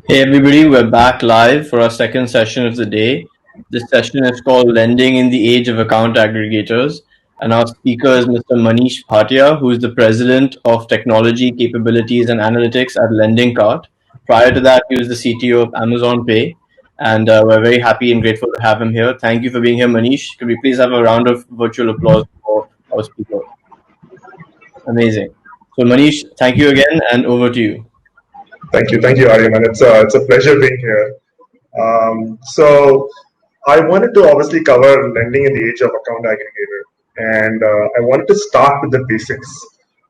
Hey everybody, we're back live for our second session of the day. This session is called Lending in the Age of Account Aggregators, and our speaker is Mr. Manish Bhatia, who is the President of Technology, Capabilities and Analytics at Lendingkart. Prior to that, he was the CTO of Amazon Pay, and we're very happy and grateful to have him here. Thank you for being here, Manish. Could we please have a round of virtual applause for our speaker? Amazing. So Manish, thank you again, and over to you. Thank you, Aryaman. It's a pleasure being here. So I wanted to obviously cover lending in the age of account aggregator, and I wanted to start with the basics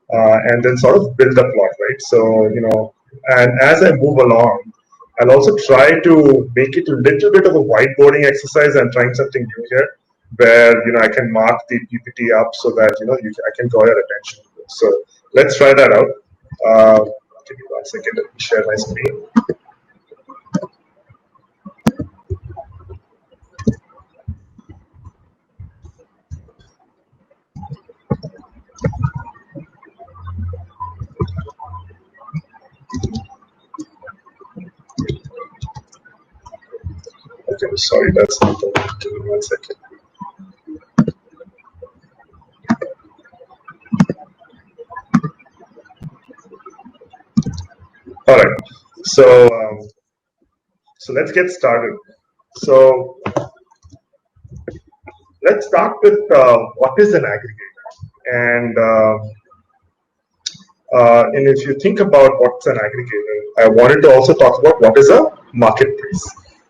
and then sort of build a plot, right? So and as I move along, I'll also try to make it a little bit of a whiteboarding exercise. I'm trying something new here, where I can mark the PPT up so that I can draw your attention. So let's try that out. Give me 1 second. Let me share my screen. Okay, sorry, that's not the one. Give me 1 second. All right, so let's get started. So let's start with what is an aggregator, and if you think about what's an aggregator, I wanted to also talk about what is a marketplace.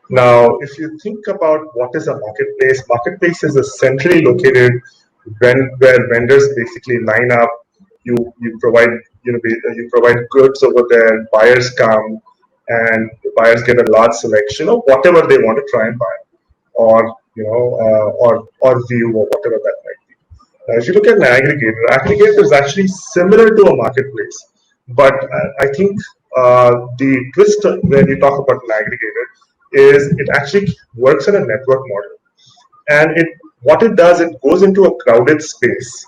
Now, if you think about what is a marketplace is a centrally located where vendors basically line up. You provide you provide goods over there. Buyers come, and the buyers get a large selection of whatever they want to try and buy, or or view, or whatever that might be. Now, if you look at an aggregator is actually similar to a marketplace, but I think the twist when you talk about an aggregator is it actually works on a network model, and what it does, it goes into a crowded space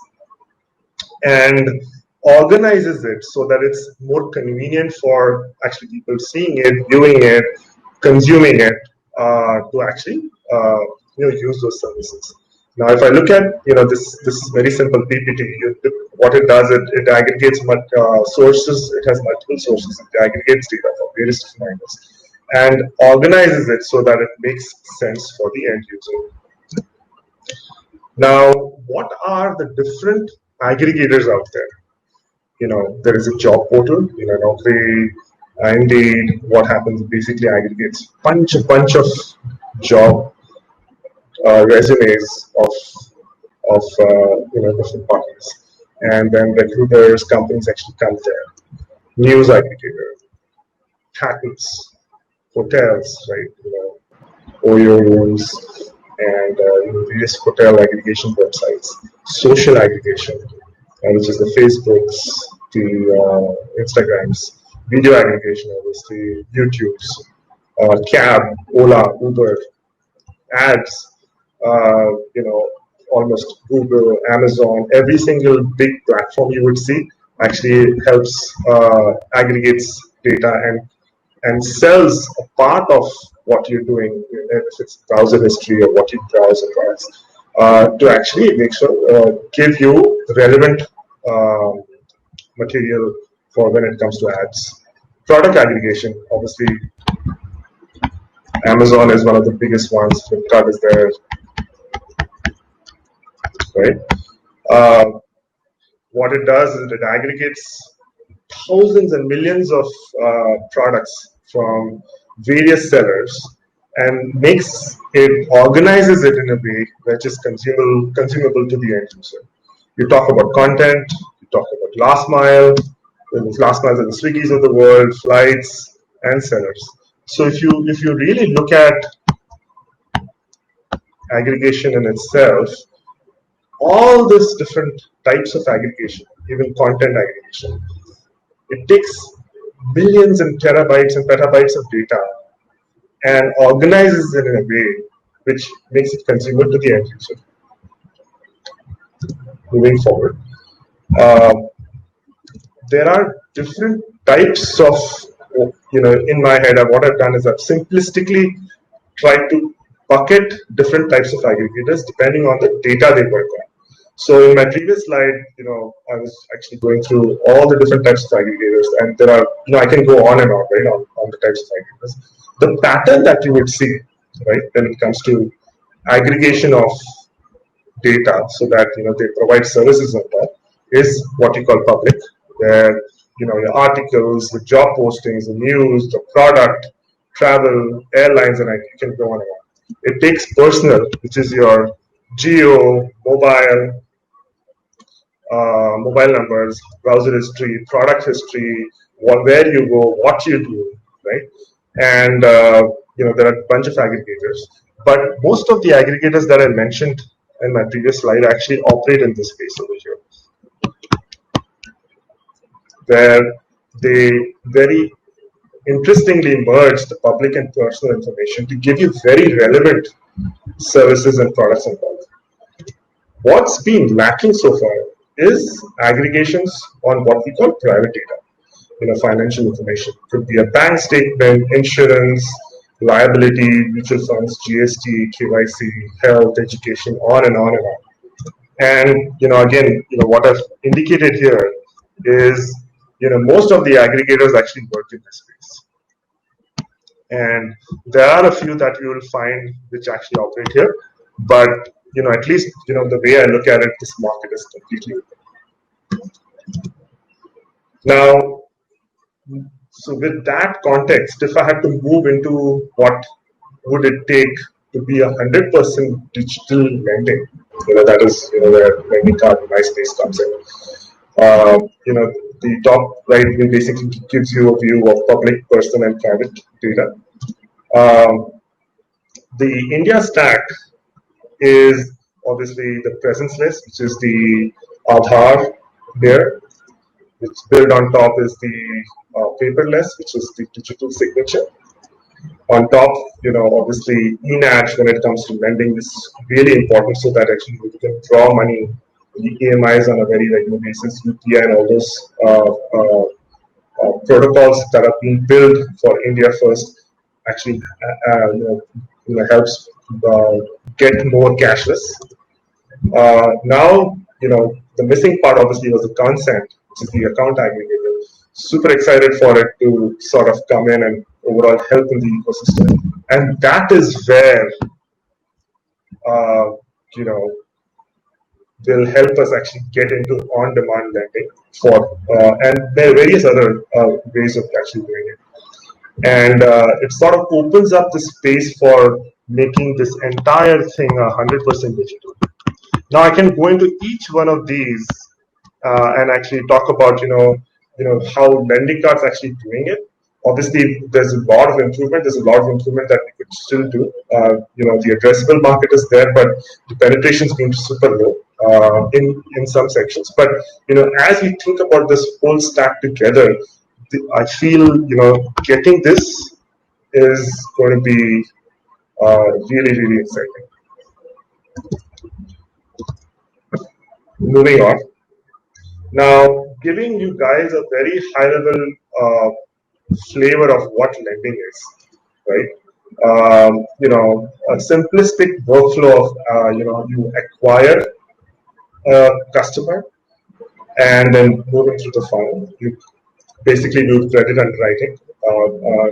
and organizes it so that it's more convenient for actually people seeing it, viewing it, consuming it, to actually use those services. Now, if I look at this very simple PPT, what it does, it aggregates sources. It has multiple sources. It aggregates data from various different angles and organizes it so that it makes sense for the end user. Now, what are the different aggregators out there? There is a job portal, Naukri, Indeed. What happens basically aggregates a bunch of job resumes of different parties, and then recruiters, companies actually come there. News aggregator, patents, hotels, right? OYO rooms, and various hotel aggregation websites, social aggregation, which is the Facebooks, the Instagrams, video aggregation, obviously, YouTubes, cab, Ola, Uber, ads, almost Google, Amazon, every single big platform you would see actually helps aggregates data and sells a part of what you're doing, if it's browser history or what you browse across, to actually make sure give you relevant material for when it comes to ads. Product aggregation, obviously, Amazon is one of the biggest ones. Flipkart is there, right? What it does is it aggregates thousands and millions of products from various sellers and organizes it in a way which is consumable to the end user. You talk about content, you talk about last mile, last miles are the Swiggies of the world, flights, and sellers. So if you really look at aggregation in itself, all these different types of aggregation, even content aggregation, it takes millions and terabytes and petabytes of data and organizes it in a way which makes it consumer to the end user. Moving forward, uh, there are different types of, in my head, what I've done is I've simplistically tried to bucket different types of aggregators depending on the data they work on. So in my previous slide, I was actually going through all the different types of aggregators, and there are, I can go on and on, right, on the types of aggregators. The pattern that you would see, right, when it comes to aggregation of data, so that they provide services on that, is what you call public, where your articles, the job postings, the news, the product, travel, airlines, and you can go on and on. It takes personal, which is your geo, mobile numbers, browser history, product history, where you go, what you do, right? And there are a bunch of aggregators, but most of the aggregators that I mentioned in my previous slide actually operate in this space over here, where they very interestingly merge the public and personal information to give you very relevant services and products and both. What's been lacking so far is aggregations on what we call private data, financial information. Could be a bank statement, insurance, liability, mutual funds, GST, KYC, health, education, on and on and on. And again, what I've indicated here is most of the aggregators actually work in this space. And there are a few that you will find which actually operate here, but at least the way I look at it, this market is completely open. Now, so with that context, if I had to move into what would it take to be 100% digital lending, that is where Lendingkart and MySpace comes in. The top right basically gives you a view of public, personal, and private data. The India stack is obviously the presence list, which is the Aadhaar there. Which built on top is the paperless, which is the digital signature. On top, obviously eNACH when it comes to lending is really important, so that actually you can draw money, the EMIs on a very regular basis, UPI and all those protocols that are being built for India first actually helps get more cashless. Now, the missing part obviously was the consent, which is the account aggregator. Super excited for it to sort of come in and overall help in the ecosystem. And that is where, will help us actually get into on-demand lending for, and there are various other ways of actually doing it. And it sort of opens up the space for making this entire thing 100% digital. Now I can go into each one of these and actually talk about how Lendingkart's actually doing it. Obviously, there's a lot of improvement. There's a lot of improvement that we could still do. The addressable market is there, but the penetration's been super low in some sections. But as we think about this whole stack together, I feel getting this is going to be really, really exciting. Moving on. Now, giving you guys a very high-level flavor of what lending is, right? A simplistic workflow of you acquire a customer and then moving through the funnel. You basically do credit underwriting,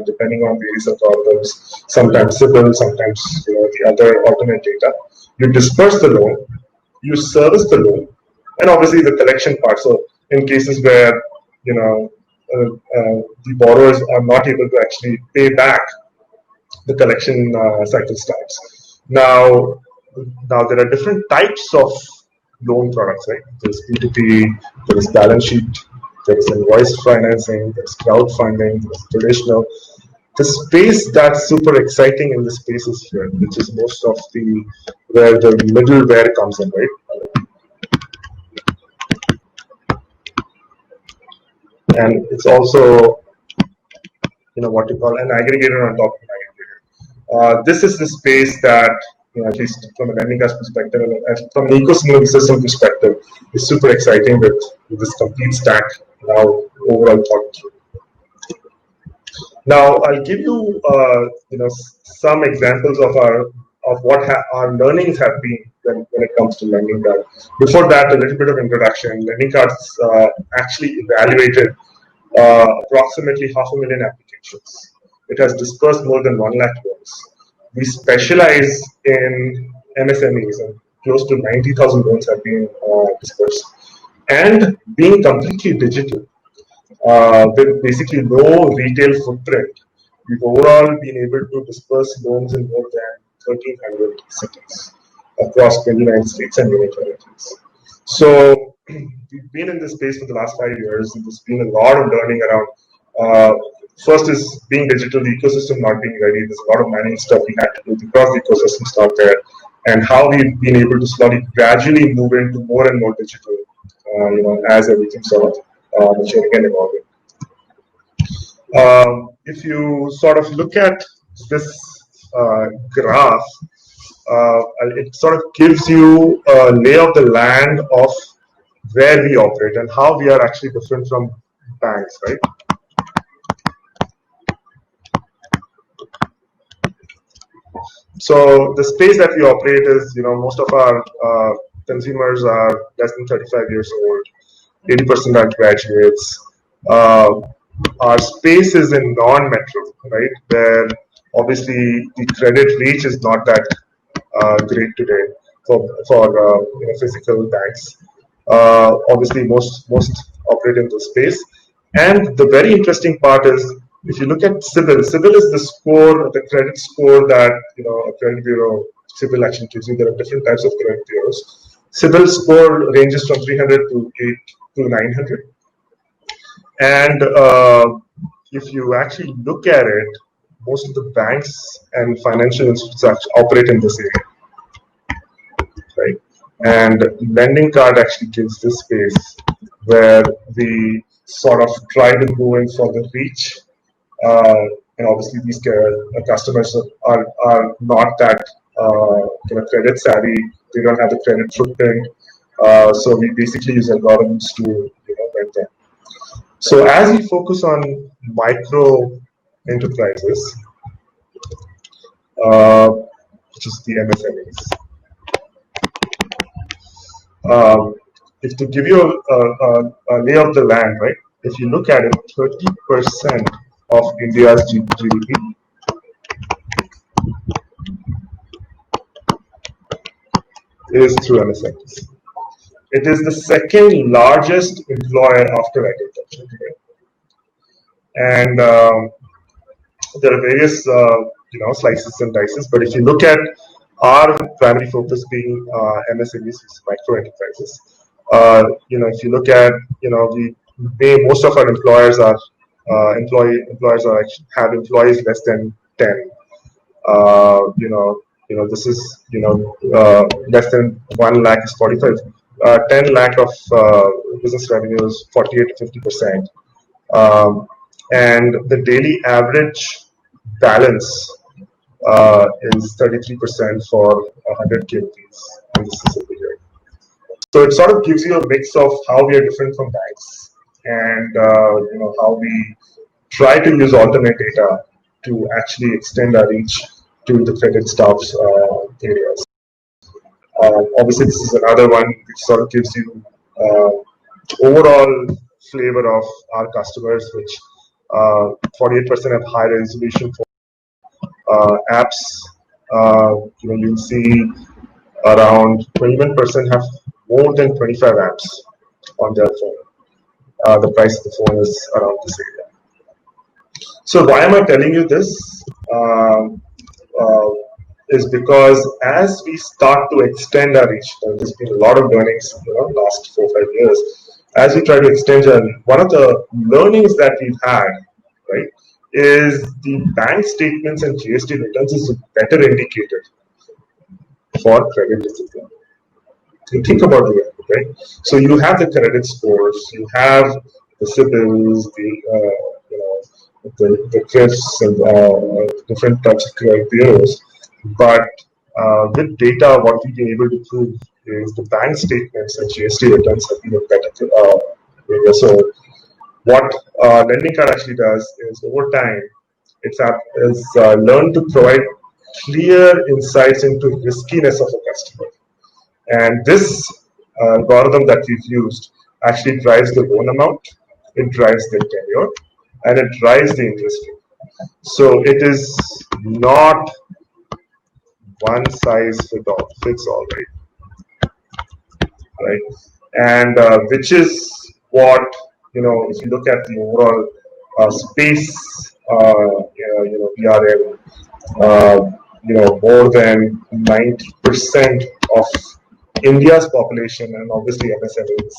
depending on various algorithms. Sometimes civil, sometimes the other alternate data. You disperse the loan, you service the loan, and obviously the collection part. So in cases where the borrowers are not able to actually pay back, the collection cycle starts. Now there are different types of loan products, right? There's P2P, there's balance sheet, there's invoice financing, there's crowdfunding, there's traditional. The space that's super exciting in the space is here, which is most of where the middleware comes in, right? And it's also what you call an aggregator on top of an aggregator. This is the space that at least from a Lendingkart perspective and from an ecosystem perspective, is super exciting with this complete stack now overall thought through. Now, I'll give you, some examples of what our learnings have been when it comes to Lendingkart. Before that, a little bit of introduction. Lendingkart's actually evaluated approximately 500,000 applications. It has dispersed more than 1 lakh loans. We specialize in MSMEs, and close to 90,000 loans have been dispersed. And being completely digital, with basically no retail footprint, we've overall been able to disperse loans in more than 1,300 cities across 29 states and union territories. So we've been in this space for the last 5 years, and there's been a lot of learning around. First is being digital, the ecosystem not being ready. There's a lot of manual stuff we had to do because the ecosystem's not there, and how we've been able to slowly, gradually move into more and more digital, as everything sort of maturing and evolving. If you sort of look at this graph, it sort of gives you a lay of the land of where we operate and how we are actually different from banks, right? So the space that we operate is, most of our consumers are less than 35 years old. 80% are graduates. Our space is in non-metro, right? Where obviously the credit reach is not that great today for physical banks. Obviously, most operate in this space. And the very interesting part is, if you look at CIBIL is the score, the credit score that a credit bureau CIBIL actually gives you. There are different types of credit bureaus. CIBIL score ranges from 300 to 900. And if you actually look at it, most of the banks and financial institutions operate in this area, right? And Lendingkart actually gives this space where we sort of try to go in for the reach. And obviously, these customers are not that credit savvy. They don't have the credit footprint. So we basically use algorithms to rent them. So as we focus on micro enterprises, which is the MSMEs, if to give you a lay of the land, right? If you look at it, 30% of India's GDP is through MSMEs. It is the second largest employer after agriculture today. And there are various slices and dices, but if you look at our primary focus being MSMEs, micro enterprises, if you look at most of our employers are have employees less than 10. This is less than 1 lakh is 45. 10 lakh of business revenue is 48 to 50%. And the daily average balance is 33% for 100 KLPs. And this is over here. So it sort of gives you a mix of how we are different from banks and how we try to use alternate data to actually extend our reach to the credit staff's areas. Obviously, this is another one which sort of gives you overall flavor of our customers, which 48% have high resolution for apps. You'll see around 21% have more than 25 apps on their phone. The price of the phone is around this area. So why am I telling you this? Is because as we start to extend our reach, there's been a lot of learnings last 4-5 years. As we try to extend our reach, one of the learnings that we've had, right, is the bank statements and GST returns is a better indicator for credit discipline. You think about it, right? So you have the credit scores, you have the CIBILs, the CRIFs, and different types of credit bureaus. But with data, what we've been able to prove is the bank statements and GST returns have been a better area. So what Lendingkart actually does is over time, it's learned to provide clear insights into riskiness of a customer. And this algorithm that we've used actually drives the loan amount, it drives the tenure, and it drives the interest rate. So it is not one size fits all, right? And which is what, if you look at the overall space, we are in, more than 90% of India's population, and obviously MSMEs,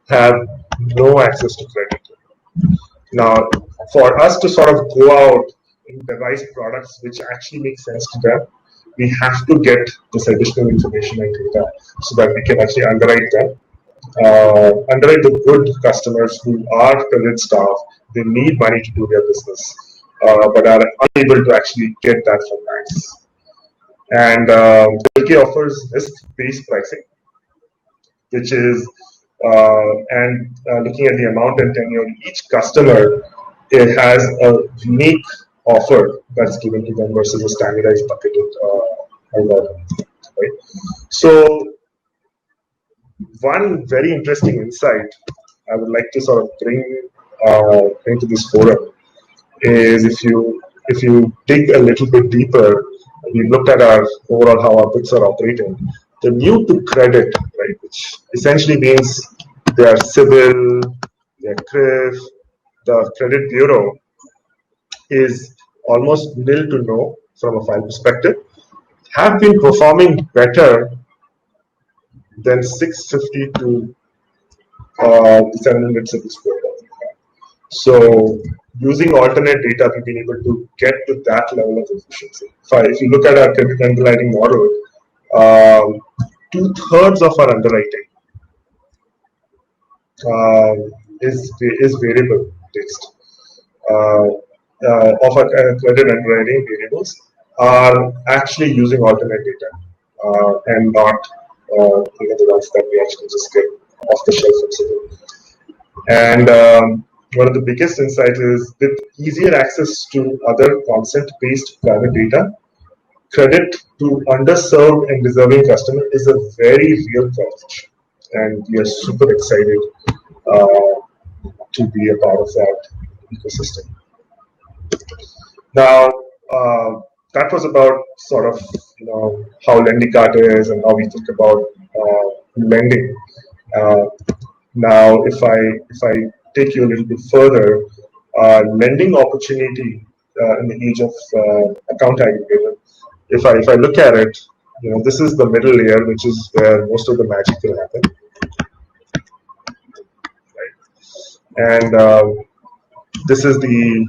have no access to credit. Now, for us to sort of go out and devise products which actually make sense to them, we have to get this additional information and data so that we can actually underwrite them. Underwrite the good customers who are credit staff, they need money to do their business, but are unable to actually get that from banks. And LK offers risk-based pricing, which is looking at the amount and tenure, each customer it has a unique offer that's given to them versus a standardized bucketed algorithm. Right? So, one very interesting insight I would like to sort of bring to this forum is if you dig a little bit deeper, we looked at our overall how our books are operating. The new to credit, right, which essentially means they are civil, they are CRIF, the credit bureau is almost nil to no from a file perspective, have been performing better than 650 to 700 CIBIL score. So using alternate data, we've been able to get to that level of efficiency. If you look at our credit underwriting model, 2/3 of our underwriting is variable based. Of our credit underwriting variables are actually using alternate data and not the ones that we actually just get off the shelf from CIBIL. And one of the biggest insights is with easier access to other consent-based private data, credit to underserved and deserving customer is a very real proposition, and we are super excited to be a part of that ecosystem. Now, that was about sort of how Lendingkart is and how we think about lending. Now, if I take you a little bit further, lending opportunity in the age of account aggregator. If I look at it, this is the middle layer, which is where most of the magic will happen. Right? And this is the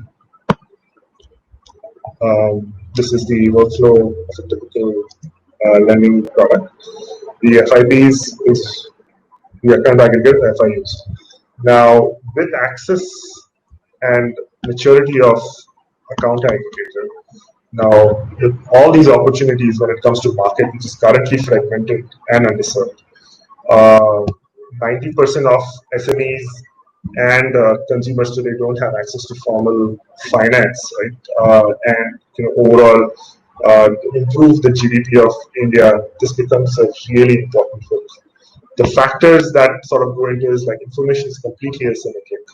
workflow of a typical lending product. The FIPs is the account aggregator FIUs. Now, with access and maturity of account aggregator, now all these opportunities when it comes to market, which is currently fragmented and underserved, 90% of SMEs and consumers today don't have access to formal finance, right? And overall, improve the GDP of India, this becomes a really important focus. The factors that sort of go into is like information is completely asymmetric.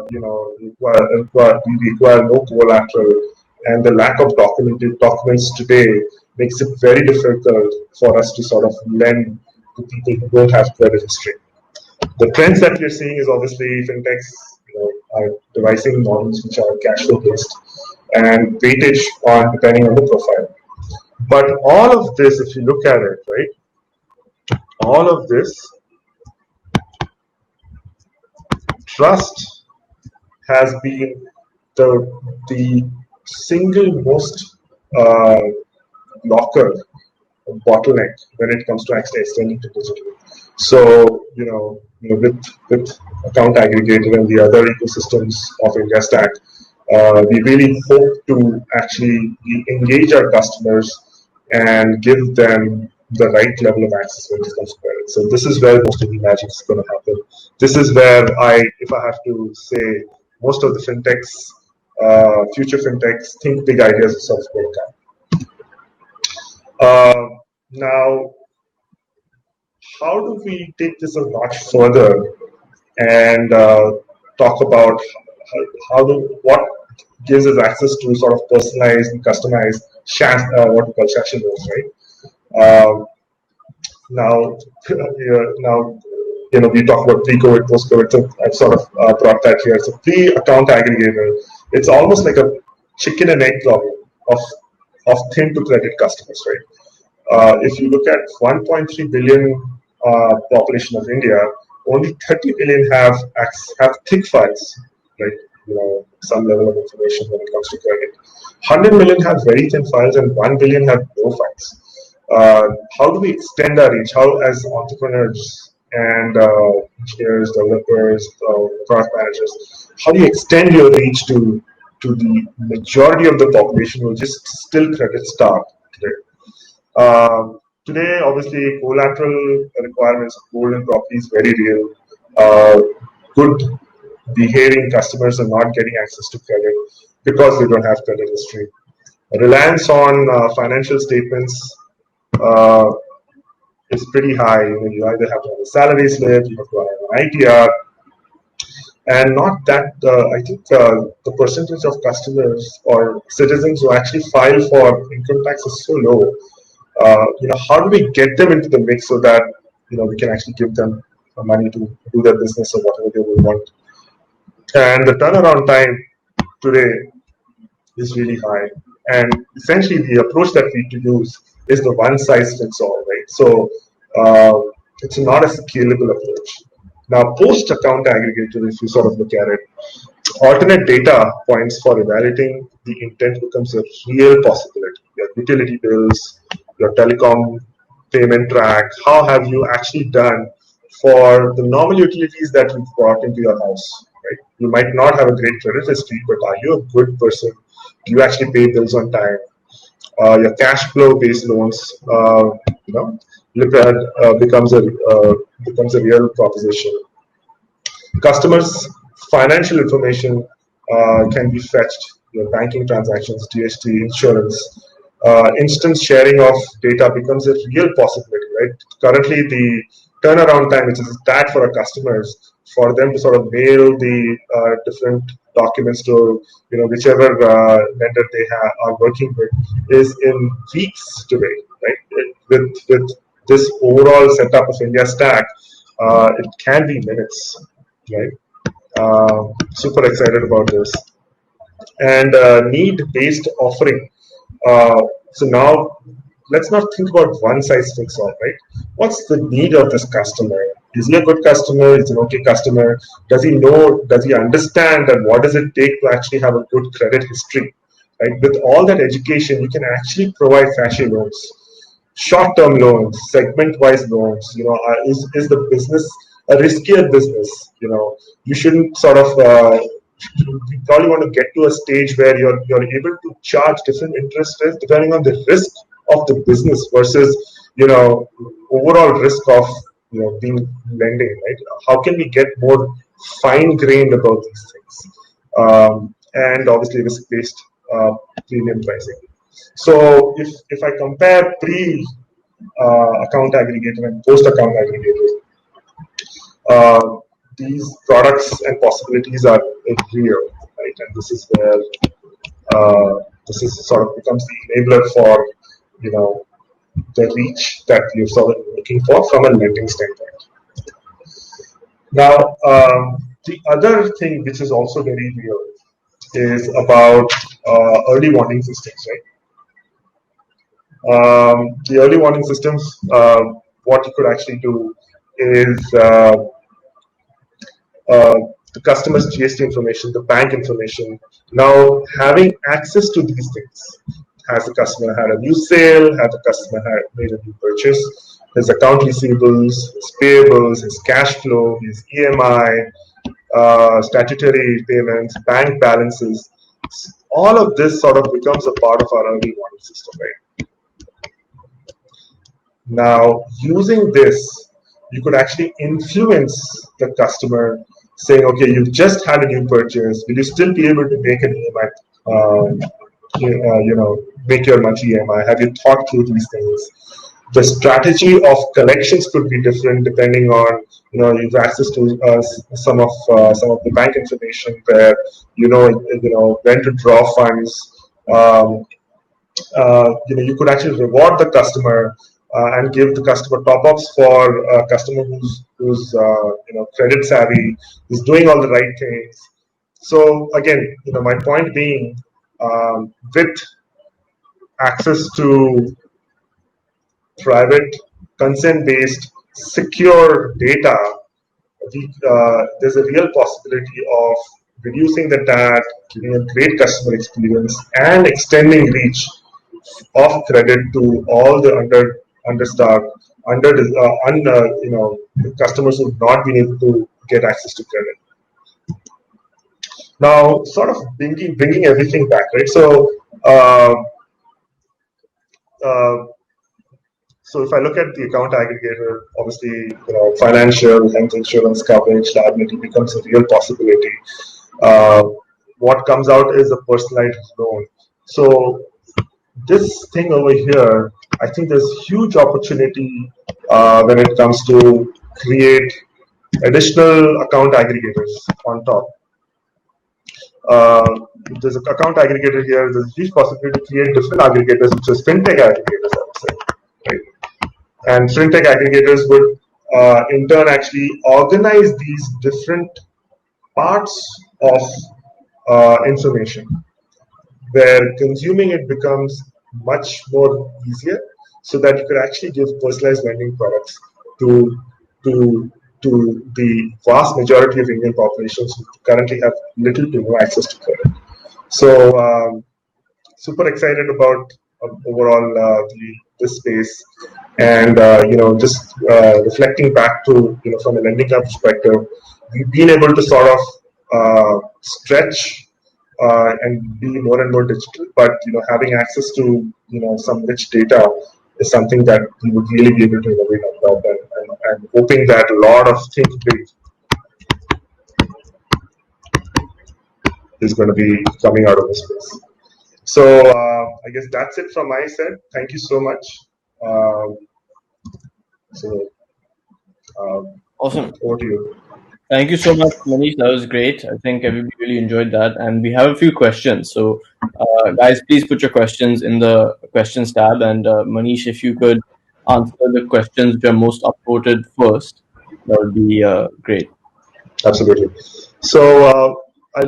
We require no collateral, and the lack of documents today makes it very difficult for us to sort of lend to people who don't have credit history. The trends that we're seeing is obviously fintechs are devising models which are cash flow based and weightage on depending on the profile. But all of this, if you look at it, right, all of this trust has been the single most blocker bottleneck when it comes to actually extending to digital. So with account aggregator and the other ecosystems of India Stack, We really hope to actually engage our customers and give them the right level of access when it comes to credit. So this is where most of the magic is going to happen. This is where if I have to say, most of the fintechs, future fintechs, think big ideas is sort of going to come. Now, how do we take this a notch further and talk about what gives us access to sort of personalized and customized what we call session loans, right? Um, now, now, we talk about pre-COVID, post-COVID, so I've sort of brought that here. So pre-account aggregator, it's almost like a chicken and egg problem of thin to credit customers, right? If you look at 1.3 billion population of India, only 30 million have thick files, like some level of information when it comes to credit. 100 million have very thin files, and 1 billion have no files. How do we extend our reach? How, as entrepreneurs and engineers, developers, product managers, how do you extend your reach to the majority of the population who just still credit starved today? Today, obviously, collateral requirements of gold and property is very real. Good behaving customers are not getting access to credit because they don't have credit history. Reliance on financial statements is pretty high. You either have to have a salary slip, you have to have an ITR, and not that. I think the percentage of customers or citizens who actually file for income tax is so low. How do we get them into the mix so that we can actually give them money to do their business or whatever they will want? And the turnaround time today is really high. And essentially, the approach that we use is the one size fits all, right? So it's not a scalable approach. Now, post account aggregator, if you sort of look at it, alternate data points for evaluating the intent becomes a real possibility. Your utility bills, your telecom payment track, how have you actually done for the normal utilities that you've brought into your house, right? You might not have a great credit history, but are you a good person? Do you actually pay bills on time? Your cash flow based loans, becomes a real proposition. Customers' financial information can be fetched, your banking transactions, GST, insurance. Instant sharing of data becomes a real possibility, right? Currently, the turnaround time, which is that for our customers, for them to sort of mail the different documents to whichever lender they are working with, is in weeks today, right? With this overall setup of India Stack, it can be minutes, right? Super excited about this. And need-based offering. So now let's not think about one size fits all, right? What's the need of this customer? Is he a good customer? Is he an okay customer? Does he know? Does he understand that what does it take to actually have a good credit history? Right? With all that education, you can actually provide flashy loans, short-term loans, segment-wise loans. Is the business a riskier business? You shouldn't sort of. You probably want to get to a stage where you're able to charge different interest rates depending on the risk of the business versus overall risk of being lending, right? How can we get more fine grained about these things, and obviously risk based premium pricing. So if I compare pre account aggregator and post account aggregator, these products and possibilities are real, right? And this is where this is sort of becomes the enabler for the reach that you're sort of looking for from a lending standpoint. Now, the other thing which is also very real is about early warning systems, right? The early warning systems, what you could actually do is the customer's GST information, the bank information. Now, having access to these things, has the customer had a new sale, has the customer had made a new purchase, his account receivables, his payables, his cash flow, his EMI, statutory payments, bank balances. All of this sort of becomes a part of our early warning system, right? Now, using this, you could actually influence the customer, saying, okay, you've just had a new purchase. Will you still be able to make an EMI, make your monthly EMI? Have you thought through these things? The strategy of collections could be different depending on, you've access to some of the bank information where when to draw funds. You could actually reward the customer and give the customer top-ups for a customer who's credit savvy, is doing all the right things. So again, my point being, with access to private, consent-based, secure data, there's a real possibility of reducing the TAT, giving a great customer experience, and extending reach of credit to all the understaffed, customers who've not been able to get access to credit. Now, sort of bringing everything back, right? So, so if I look at the account aggregator, obviously, financial, health insurance coverage, liability becomes a real possibility. What comes out is a personalized loan. So this thing over here, I think there's huge opportunity when it comes to create additional account aggregators on top. There's an account aggregator here. There's a huge possibility to create different aggregators, which is fintech aggregators, I would say, right? And fintech aggregators would, in turn, actually organize these different parts of information, where consuming it becomes much more easier, so that you could actually give personalized lending products to the vast majority of Indian populations who currently have little to no access to credit. So super excited about overall this space, and just reflecting back to from a Lendingkart perspective, we've been able to sort of stretch and be more and more digital, but having access to some rich data is something that we would really be able to innovate about, and hoping that a lot of think big is going to be coming out of this space. So I guess that's it from my side. Thank you so much. Awesome. Over to you. Thank you so much, Manish. That was great. I think everybody really enjoyed that. And we have a few questions. So, guys, please put your questions in the questions tab. And Manish, if you could answer the questions which are most upvoted first, that would be great. Absolutely. So I'll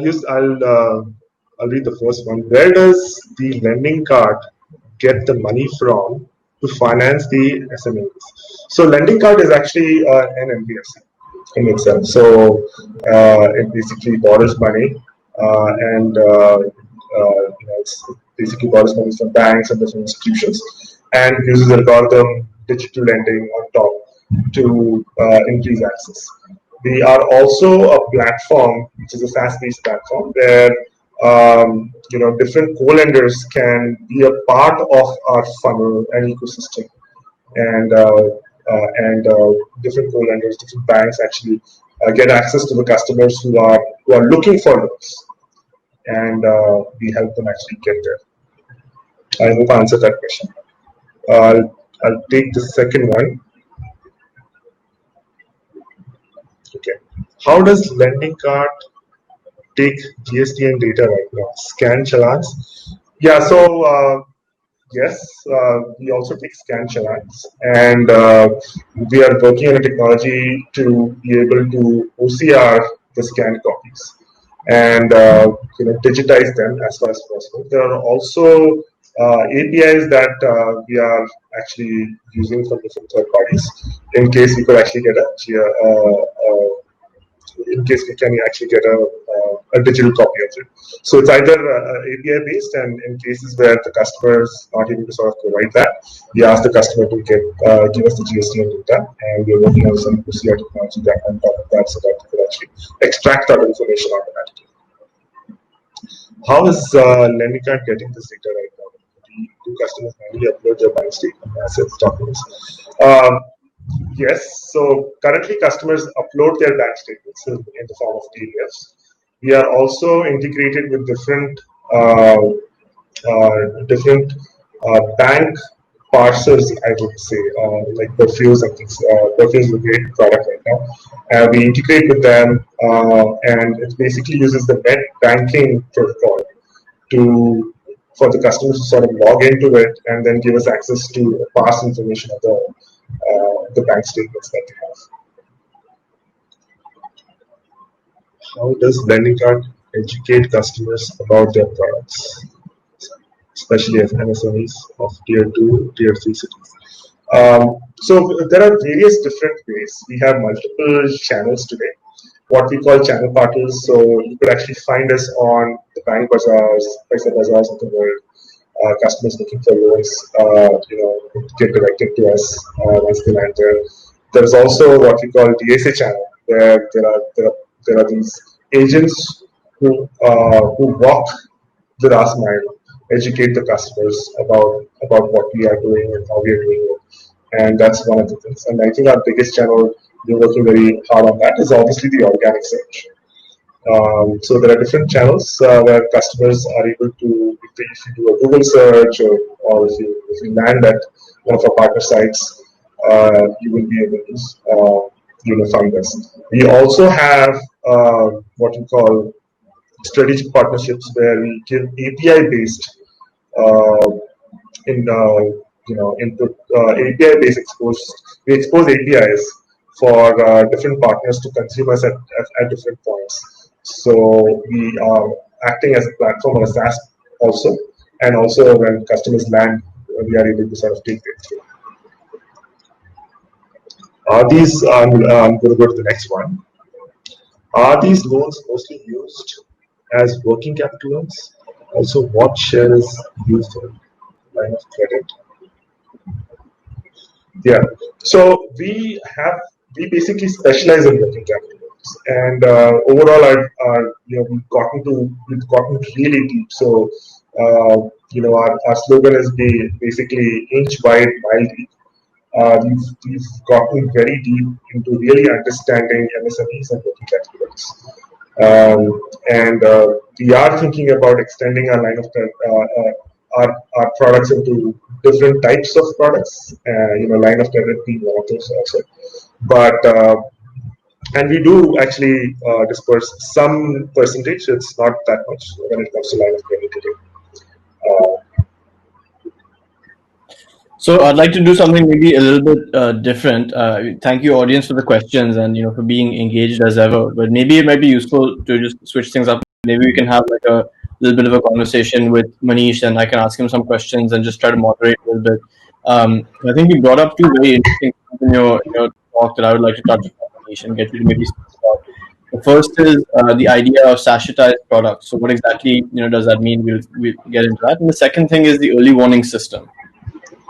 read the first one. Where does the Lendingkart get the money from to finance the SMEs? So Lendingkart is actually an NBFC in itself. So it basically borrows money, and it's basically borrows money from banks and different institutions, and uses algorithm digital lending on top to increase access. We are also a platform, which is a SaaS-based platform, where different co-lenders can be a part of our funnel and ecosystem, and different co-lenders, different banks actually get access to the customers who are looking for loans, and we help them actually get there. I hope I answered that question. I'll take the second one. Okay. How does Lendingkart take GST and data right now? Scan challans? Yeah, so yes, we also take scan challans, and we are working on a technology to be able to OCR the scanned copies and digitize them as far as possible. There are also APIs that we are actually using from different third parties in case we could actually get in case we can actually get a digital copy of it. So it's either API based, and in cases where the customer is not able to sort of provide that, we ask the customer to give us the GST and data, and we're working on some OCR technology that on top of that, so that we could actually extract that information automatically. How is Lendingkart getting this data right now? Do customers manually upload their bank statement, assets, documents? Um, yes. So currently, customers upload their bank statements in the form of PDFs. We are also integrated with different bank parsers, I would say, like Perfumes and things. Perfumes is a great product right now. We integrate with them, and it basically uses the net banking protocol to for the customers to sort of log into it and then give us access to past information of the bank statements that they have. How does Lendingkart educate customers about their products, especially as MSMEs of tier 2, tier 3 cities? So there are various different ways. We have multiple channels today, what we call channel partners. So you could actually find us on the bank bazaars, paisa bazaars of the world. Customers looking for loans, get directed to us once they land there. There's also what we call DSA channel, where there are these agents who walk the last mile, educate the customers about what we are doing and how we are doing it, and that's one of the things. And I think our biggest channel we're working very hard on that is obviously the organic search. So there are different channels where customers are able to, if you do a Google search or if you land at one of our partner sites, you will be able to find us. We also have what we call strategic partnerships where we give API based uh, in input API based expose. We expose APIs for different partners to consumers at different points. So we are acting as a platform or a SaaS also, and also when customers land, we are able to sort of take them through. Are these? I'm going to go to the next one. Are these loans mostly used as working capital loans? Also, what share is used for line of credit? Yeah. So we basically specialize in working capital loans, and overall, we've gotten really deep. So our slogan is basically inch wide, mile deep. We've gotten very deep into really understanding MSMEs and working capital loans. And we are thinking about extending our line of our products into different types of products. Line of credit being one of those also. But and we do actually disperse some percentage. It's not that much when it comes to line of credit today. So I'd like to do something maybe a little bit different. Thank you, audience, for the questions and for being engaged as ever. But maybe it might be useful to just switch things up. Maybe we can have like a little bit of a conversation with Manish, and I can ask him some questions and just try to moderate a little bit. I think you brought up two very interesting things in your talk that I would like to touch upon, Manish, and get you to maybe speak about. The first is the idea of sachetized products. So what exactly does that mean? We'll get into that. And the second thing is the early warning system.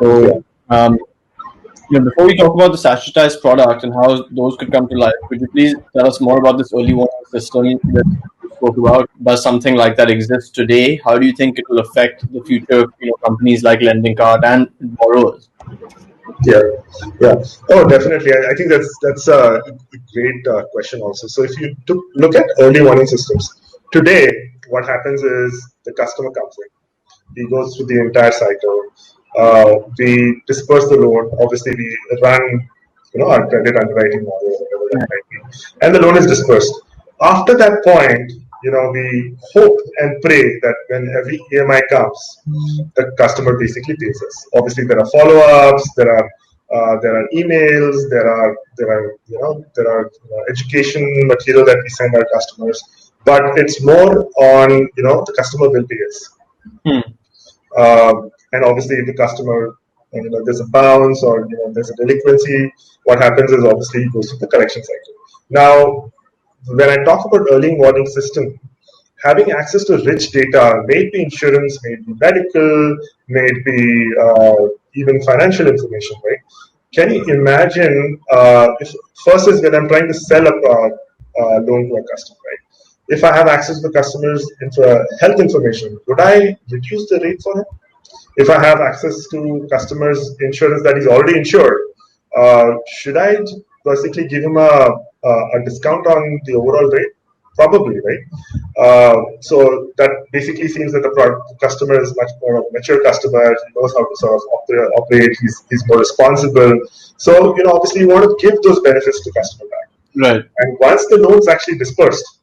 Yeah. So, before we talk about the sachetized product and how those could come to life, could you please tell us more about this early warning system that you spoke about? Does something like that exist today? How do you think it will affect the future of companies like Lendingkart and borrowers? Yeah, yeah. Oh, definitely. I think that's a great question also. So if you look at early warning systems today, what happens is the customer comes in, he goes through the entire cycle. We disperse the loan. Obviously, we run our credit underwriting model, whatever that might be, and the loan is dispersed. After that point, we hope and pray that when every EMI comes, the customer basically pays us. Obviously, there are follow-ups, there are emails, there are education material that we send our customers, but it's more on the customer will pay us. Hmm. And obviously, if the customer, there's a bounce or there's a delinquency, what happens is obviously it goes to the collection cycle. Now, when I talk about early warning system, having access to rich data, may it be insurance, may it be medical, may it be even financial information, right? Can you imagine? If first is when I'm trying to sell a loan to a customer, right? if I have access to the customer's health information, would I reduce the rate for him? If I have access to customers' insurance that he's already insured, should I basically give him a discount on the overall rate? Probably, right? So that basically seems that the customer is much more of a mature customer. He knows how to sort of operate. He's more responsible. So, obviously you want to give those benefits to customer back. Right. And once the loan's actually dispersed,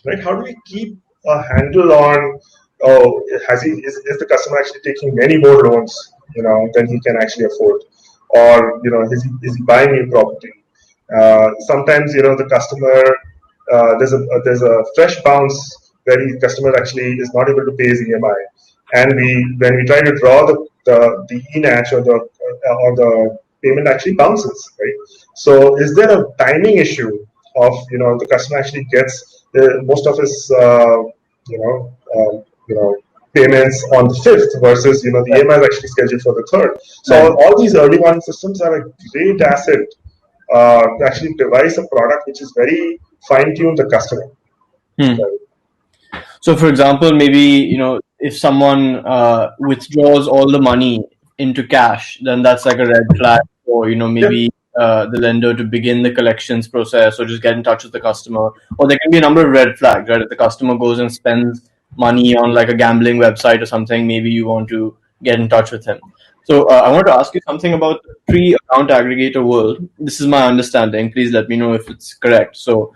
right, how do we keep a handle on, is the customer actually taking many more loans, than he can actually afford? Or, is he buying new property? Sometimes, the customer, there's a fresh bounce where the customer actually is not able to pay his EMI. And when we try to draw the e-natch or the payment actually bounces, right? So is there a timing issue of, the customer actually gets most of his, payments on the 5th versus, the EMI is actually scheduled for the 3rd. So all these early warning systems are a great asset to actually devise a product which is very fine-tuned the customer. So, for example, maybe, if someone withdraws all the money into cash, then that's like a red flag for, maybe the lender to begin the collections process or just get in touch with the customer. Or there can be a number of red flags, right? If the customer goes and spends money on like a gambling website or something, maybe you want to get in touch with him. So I want to ask you something about the pre-account aggregator world. This is my understanding. Please let me know if it's correct. So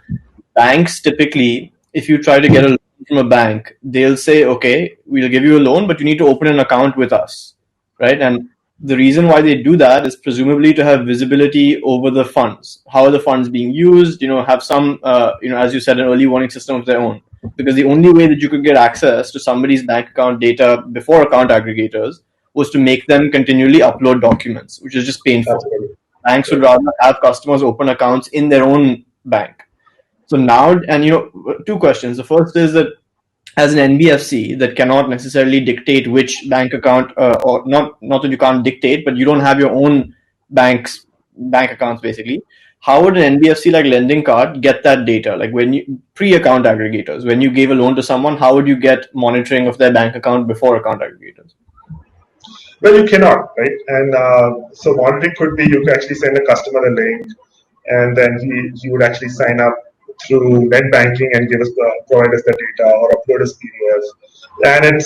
banks typically, if you try to get a loan from a bank, they'll say, okay, we'll give you a loan, but you need to open an account with us, right? And the reason why they do that is presumably to have visibility over the funds. How are the funds being used? Have some, as you said, an early warning system of their own. Because the only way that you could get access to somebody's bank account data before account aggregators was to make them continually upload documents, which is just painful. Banks would rather have customers open accounts in their own bank. So now, and two questions. The first is that as an NBFC that cannot necessarily dictate which bank account, or not that you can't dictate, but you don't have your own bank accounts basically. How would an NBFC like Lendingkart get that data? Like when you pre-account aggregators, when you gave a loan to someone, how would you get monitoring of their bank account before account aggregators? Well, you cannot, right? And so monitoring could be you can actually send a customer a link, and then he would actually sign up through net banking and provide us the data or upload his PDF. And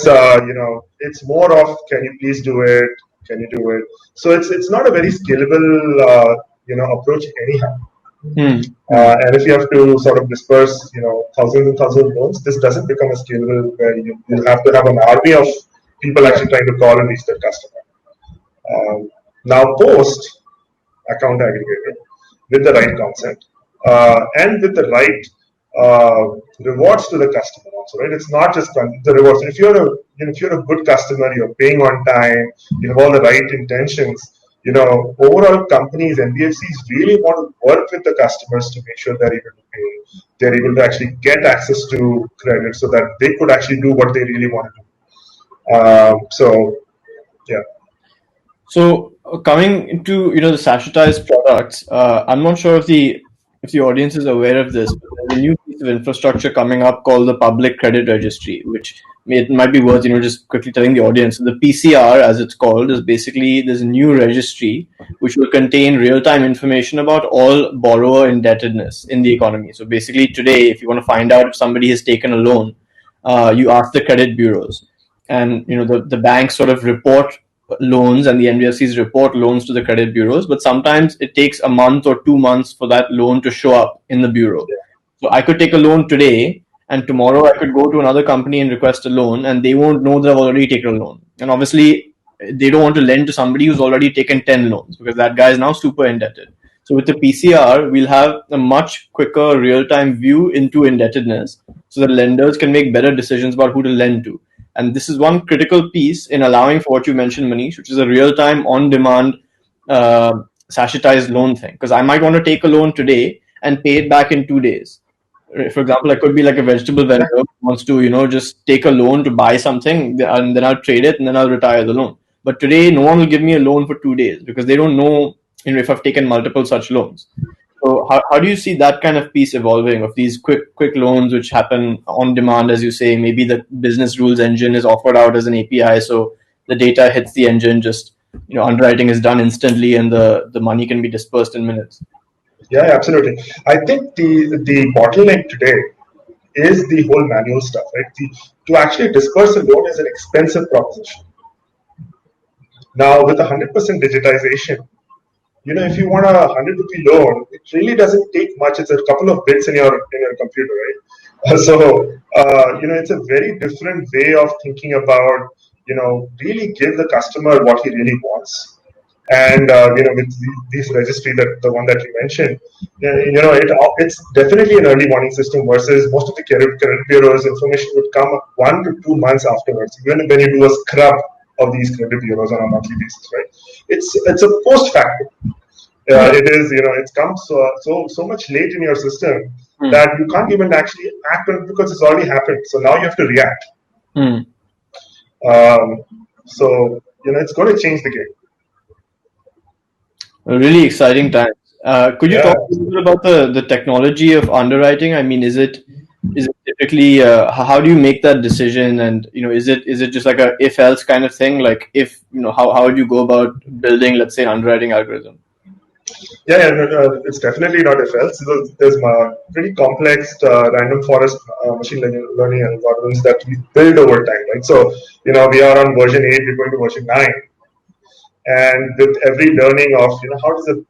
it's more of, can you please do it? Can you do it? So it's not a very scalable approach anyhow. And if you have to sort of disperse thousands and thousands of loans, this doesn't become a scalable where you have to have an army of people actually trying to call and reach their customer. Now post account aggregator with the right concept and with the right rewards to the customer also, right? It's not just the rewards. If you're a good customer, you're paying on time, you have all the right intentions. Overall companies, NBFCs really want to work with the customers to make sure they're able to pay. They're able to actually get access to credit so that they could actually do what they really want to do. So coming into the sachetized products, I'm not sure if the audience is aware of this, but there's a new piece of infrastructure coming up called the Public Credit Registry, which it might be worth just quickly telling the audience. So the PCR, as it's called, is basically there's a new registry which will contain real-time information about all borrower indebtedness in the economy. So basically today, if you want to find out if somebody has taken a loan, you ask the credit bureaus, and the banks sort of report loans and the NBFCs report loans to the credit bureaus, but sometimes it takes a month or 2 months for that loan to show up in the bureau. So I could take a loan today, and tomorrow I could go to another company and request a loan, and they won't know that I've already taken a loan. And obviously, they don't want to lend to somebody who's already taken 10 loans because that guy is now super indebted. So with the PCR, we'll have a much quicker real-time view into indebtedness so that lenders can make better decisions about who to lend to. And this is one critical piece in allowing for what you mentioned, Manish, which is a real-time, on-demand, sachetized loan thing. Because I might want to take a loan today and pay it back in 2 days. For example, I could be like a vegetable vendor who wants to, just take a loan to buy something, and then I'll trade it, and then I'll retire the loan. But today, no one will give me a loan for 2 days because they don't know, if I've taken multiple such loans. So how do you see that kind of piece evolving of these quick loans which happen on demand, as you say? Maybe the business rules engine is offered out as an API, so the data hits the engine, just underwriting is done instantly, and the money can be dispersed in minutes. Yeah, absolutely. I think the bottleneck today is the whole manual stuff, right? To actually disperse a loan is an expensive proposition. Now, with 100% digitization, if you want a 100 rupee loan, it really doesn't take much. It's a couple of bits in your computer, right? So, it's a very different way of thinking about, really give the customer what he really wants. And with this registry, that the one that you mentioned, it's definitely an early warning system versus most of the credit bureaus information would come 1 to 2 months afterwards. Even when you do a scrub of these credit bureaus on a monthly basis, right? It's a post facto. It is, it's come so much late in your system that you can't even actually act on it because it's already happened. So now you have to react. So it's going to change the game. A really exciting times. Could you talk a little bit about the technology of underwriting? I mean, is it typically how do you make that decision? And is it just like a if else kind of thing? Like if how would you go about building, let's say, an underwriting algorithm? Yeah, it's definitely not if else. There's pretty complex random forest machine learning algorithms that we build over time, right? So we are on version 8, we're going to version 9. And with every learning of how does the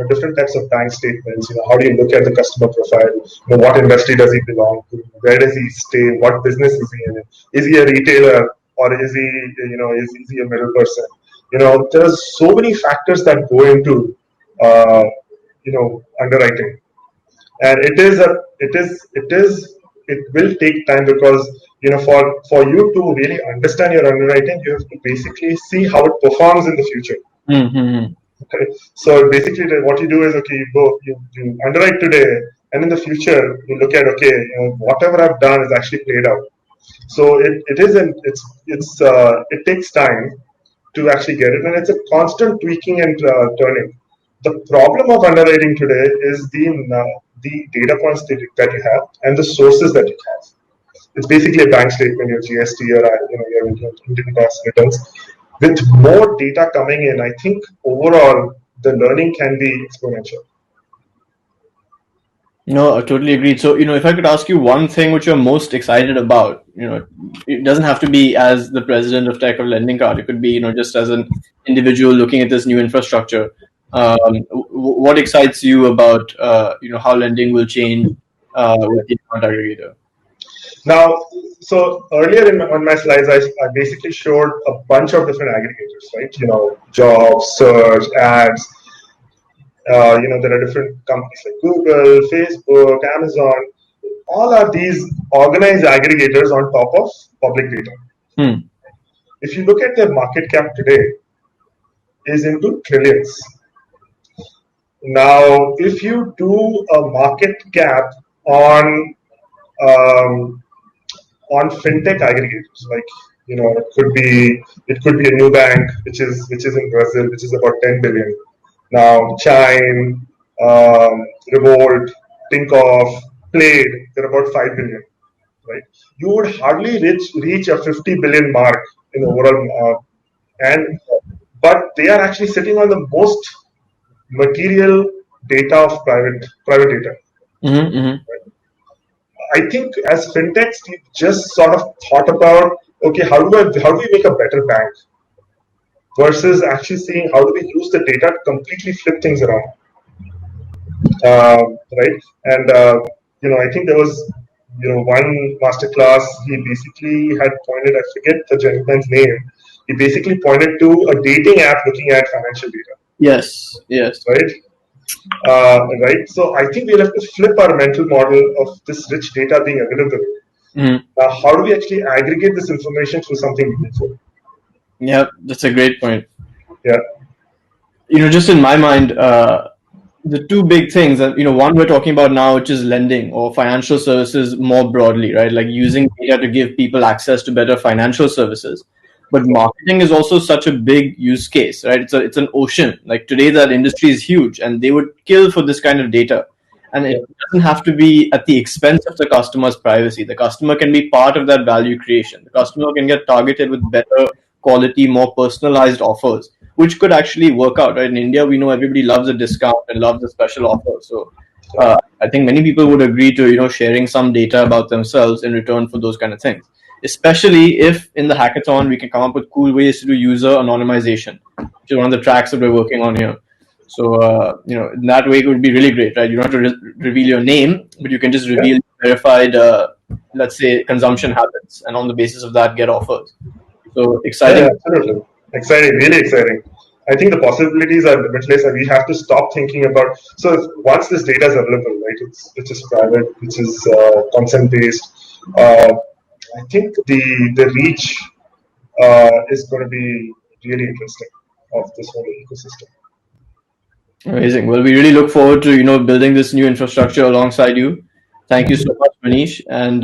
different types of bank statements, how do you look at the customer profile, what industry does he belong to, where does he stay, what business is he in, is he a retailer or is he is he a middle person? There's so many factors that go into underwriting, and it will take time because for you to really understand your underwriting, you have to basically see how it performs in the future. Okay, so basically what you do is you underwrite today, and in the future you look at whatever I've done is actually played out. So it takes time to actually get it, and it's a constant tweaking and turning. The problem of underwriting today is the data points that you have and the sources that you have. It's basically a bank statement, your GST, your income tax returns. With more data coming in, I think overall the learning can be exponential. No, I totally agreed. So, if I could ask you one thing which you're most excited about, it doesn't have to be as the president of tech of Lendingkart. It could be, just as an individual looking at this new infrastructure. What excites you about, how lending will change with the account aggregator? Now, so earlier on my slides, I basically showed a bunch of different aggregators, right? Jobs, search, ads. There are different companies like Google, Facebook, Amazon. All are these organized aggregators on top of public data. If you look at their market cap today, is into trillions. Now, if you do a market cap on fintech aggregators, like it could be a new bank which is in Brazil, which is about 10 billion. Now, Chime, Revolt, Tinkoff, Plaid, they're about 5 billion, right? You would hardly reach a 50 billion mark in overall, but they are actually sitting on the most material data of private data. Right? I think as fintechs, we just sort of thought about, how do we make a better bank versus actually seeing how do we use the data to completely flip things around, right? And I think there was one masterclass. He basically had pointed, I forget the gentleman's name. He basically pointed to a dating app looking at financial data. Yes. Right. Right. So I think we'll have to flip our mental model of this rich data being available. How do we actually aggregate this information through something meaningful? Yeah, that's a great point. Yeah. Just in my mind, the two big things that, one we're talking about now, which is lending or financial services more broadly, right? Like using data to give people access to better financial services. But marketing is also such a big use case, right? It's an ocean. Like today, that industry is huge, and they would kill for this kind of data. And it Yeah. doesn't have to be at the expense of the customer's privacy. The customer can be part of that value creation. The customer can get targeted with better quality, more personalized offers, which could actually work out. Right? In India, we know everybody loves a discount and loves a special offer. So I think many people would agree to sharing some data about themselves in return for those kind of things. Especially if in the hackathon we can come up with cool ways to do user anonymization, which is one of the tracks that we're working on here. So in that way it would be really great, right? You don't have to reveal your name, but you can just Yeah. reveal verified, let's say, consumption habits, and on the basis of that get offers. So exciting. Yeah, absolutely. Exciting, really exciting. I think the possibilities are limitless, and we have to stop thinking about. So, once this data is available, right, which is private, which is consent based, I think the reach is going to be really interesting of this whole ecosystem. Amazing. Well, we really look forward to building this new infrastructure alongside you. Thank you so much, Manish, and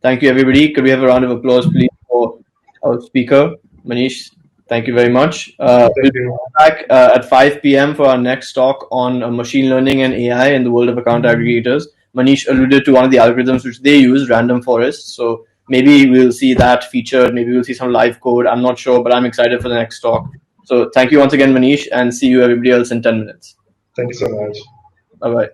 thank you everybody. Could we have a round of applause, please, for our speaker, Manish? Thank you very much. We'll Thank be you. back at 5 p.m. for our next talk on machine learning and AI in the world of account aggregators. Manish alluded to one of the algorithms which they use, random forests. So maybe we'll see that featured. Maybe we'll see some live code. I'm not sure, but I'm excited for the next talk. So thank you once again, Manish, and see you everybody else in 10 minutes. Thank you so much. Bye bye.